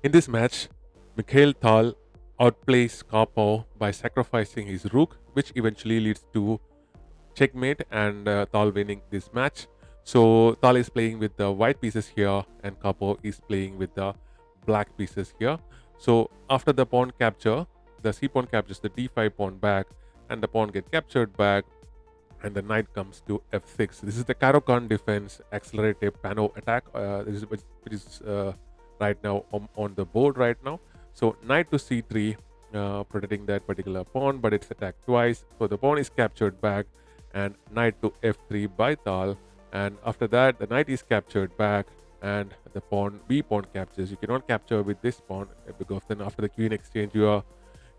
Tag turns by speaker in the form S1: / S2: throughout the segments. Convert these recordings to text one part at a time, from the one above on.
S1: In this match, Mikhail Tal outplays Karpov by sacrificing his rook, which eventually leads to checkmate and Tal winning this match. So Tal is playing with the white pieces here, and Karpov is playing with the black pieces here. So after the pawn capture, the c pawn captures the d5 pawn back, and the pawn get captured back, and the knight comes to f6. This is the Caro-Kann defense accelerated pano attack. This is which is right now on the board right now. So knight to c3, protecting that particular pawn, but it's attacked twice. So the pawn is captured back, and knight to f3 by Tal. And after that, the knight is captured back, and the pawn b pawn captures. You cannot capture with this pawn because then after the queen exchange, your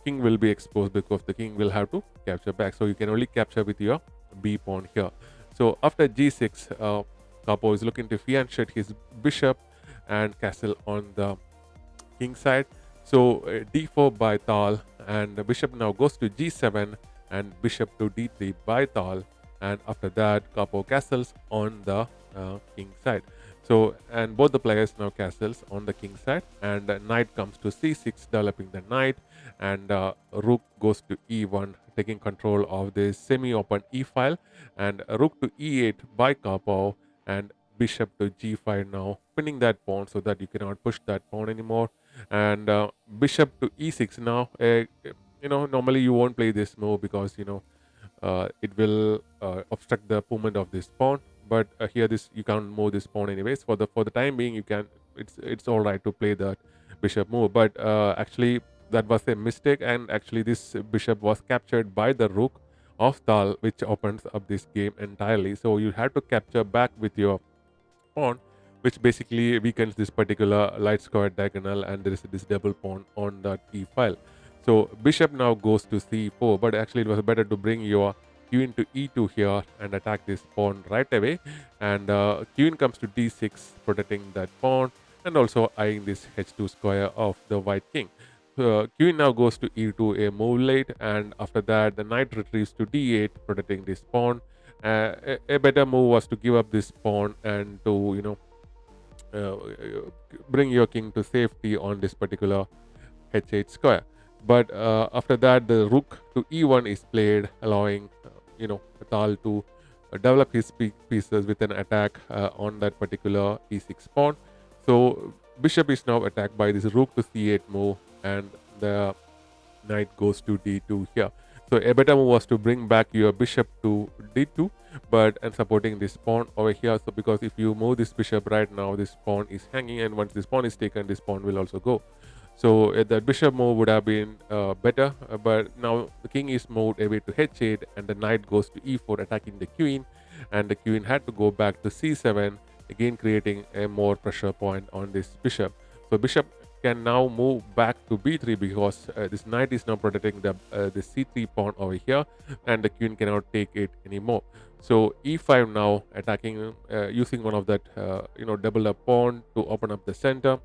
S1: king will be exposed because the king will have to capture back. So you can only capture with your b pawn here. So after g6, Karpov is looking to fianchet his bishop and castle on the king side. So d4 by Tal, and the bishop now goes to g7, and bishop to d3 by Tal, and after that Karpov castles on the king side. So and both the players now castles on the king side, and knight comes to c6, developing the knight, and rook goes to e1, taking control of this semi-open e file, and rook to e8 by Karpov, and bishop to g5 now, pinning that pawn so that you cannot push that pawn anymore, and bishop to e6 now. Normally you won't play this move because it will obstruct the movement of this pawn, but here this you can't move this pawn anyways. For the time being, you can, it's all right to play that bishop move, but actually that was a mistake, and actually this bishop was captured by the rook of Tal, which opens up this game entirely. So you have to capture back with your pawn, which basically weakens this particular light square diagonal, and there is this double pawn on that e file. So bishop now goes to c4, but actually it was better to bring your queen to e2 here and attack this pawn right away. And queen comes to d6, protecting that pawn, and also eyeing this h2 square of the white king. Queen now goes to e2, a move late, and after that the knight retrieves to d8, protecting this pawn. A better move was to give up this pawn and to bring your king to safety on this particular h8 square. But after that, the rook to e1 is played, allowing Tal to develop his pieces with an attack on that particular e6 pawn. So bishop is now attacked by this rook to c8 move, and the knight goes to d2 here. So a better move was to bring back your bishop to d2, but and supporting this pawn over here. So because if you move this bishop right now, this pawn is hanging, and once this pawn is taken, this pawn will also go. So the bishop move would have been better, but now the king is moved away to h8, and the knight goes to e4, attacking the queen, and the queen had to go back to c7, again creating a more pressure point on this bishop. So bishop can now move back to b3 because this knight is now protecting the c3 pawn over here, and the queen cannot take it anymore. So e5 now attacking using one of that double up pawn to open up the center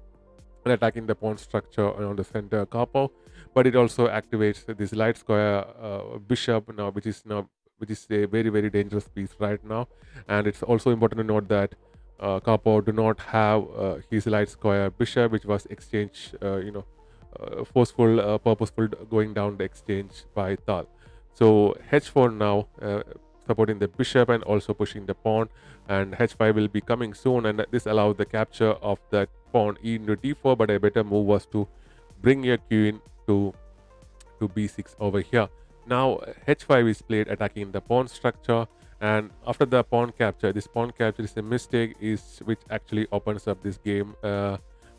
S1: and attacking the pawn structure around the center Karpov, but it also activates this light square bishop now, which is a very very dangerous piece right now. And it's also important to note that Karpov do not have his light square bishop, which was exchanged, forceful, purposeful going down the exchange by Tal. So h4 now supporting the bishop and also pushing the pawn, and h5 will be coming soon, and this allows the capture of that pawn e into d4. But a better move was to bring your queen to b6 over here. Now h5 is played, attacking the pawn structure, and after the pawn capture, this pawn capture is a mistake, is which actually opens up this game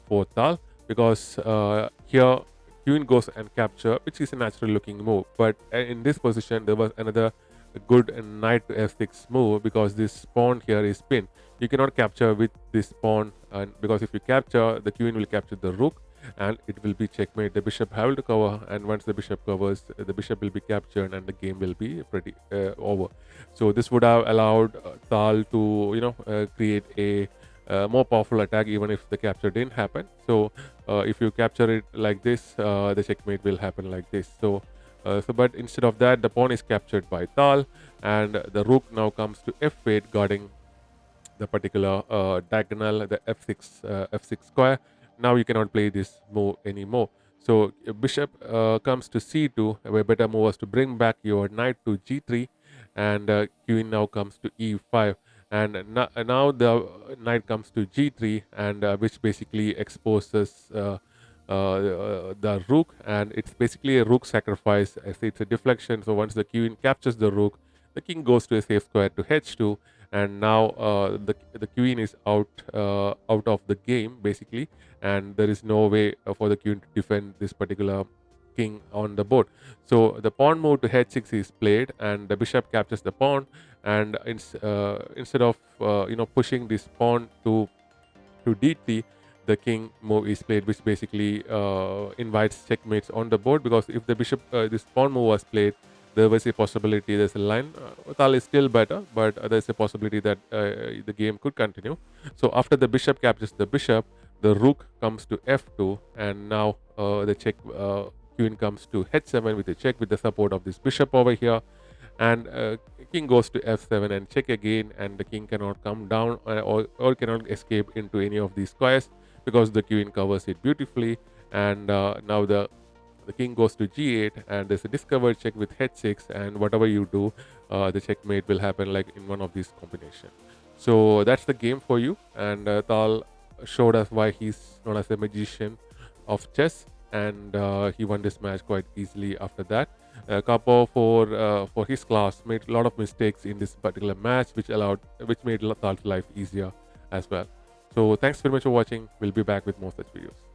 S1: for Tal, because here queen goes and capture, which is a natural looking move, but in this position there was another good knight to f6 move, because this pawn here is pinned. You cannot capture with this pawn, and because if you capture, the queen will capture the rook, and it will be checkmate. The bishop have to cover, and once the bishop covers, the bishop will be captured, and the game will be pretty over. So this would have allowed Tal to create a more powerful attack, even if the capture didn't happen. So if you capture it like this, the checkmate will happen like this. But instead of that, the pawn is captured by Tal, and the rook now comes to f8, guarding the particular diagonal, the f6 square, now you cannot play this move anymore. So bishop comes to c2. A better move was to bring back your knight to g3, and queen now comes to e5, and now the knight comes to g3, and which basically exposes the rook, and it's basically a rook sacrifice. I say it's a deflection. So once the queen captures the rook, the king goes to a safe square to h2, and now the queen is out of the game basically, and there is no way for the queen to defend this particular king on the board. So the pawn move to h6 is played, and the bishop captures the pawn, and instead of pushing this pawn to d3, the king move is played, which basically invites checkmates on the board, because if the bishop this pawn move was played, there was a possibility, there's a line. Tal is still better, but there's a possibility that the game could continue. So after the bishop captures the bishop, the rook comes to f2, and now the check queen comes to h7 with a check with the support of this bishop over here, and king goes to f7 and check again, and the king cannot come down or cannot escape into any of these squares because the queen covers it beautifully. And now the king goes to g8, and there's a discovered check with h6, and whatever you do, the checkmate will happen like in one of these combinations. So that's the game for you, and Tal showed us why he's known as a magician of chess, and he won this match quite easily after that. Karpov for his class made a lot of mistakes in this particular match, which made Tal's life easier as well. So thanks very much for watching. We'll be back with more such videos.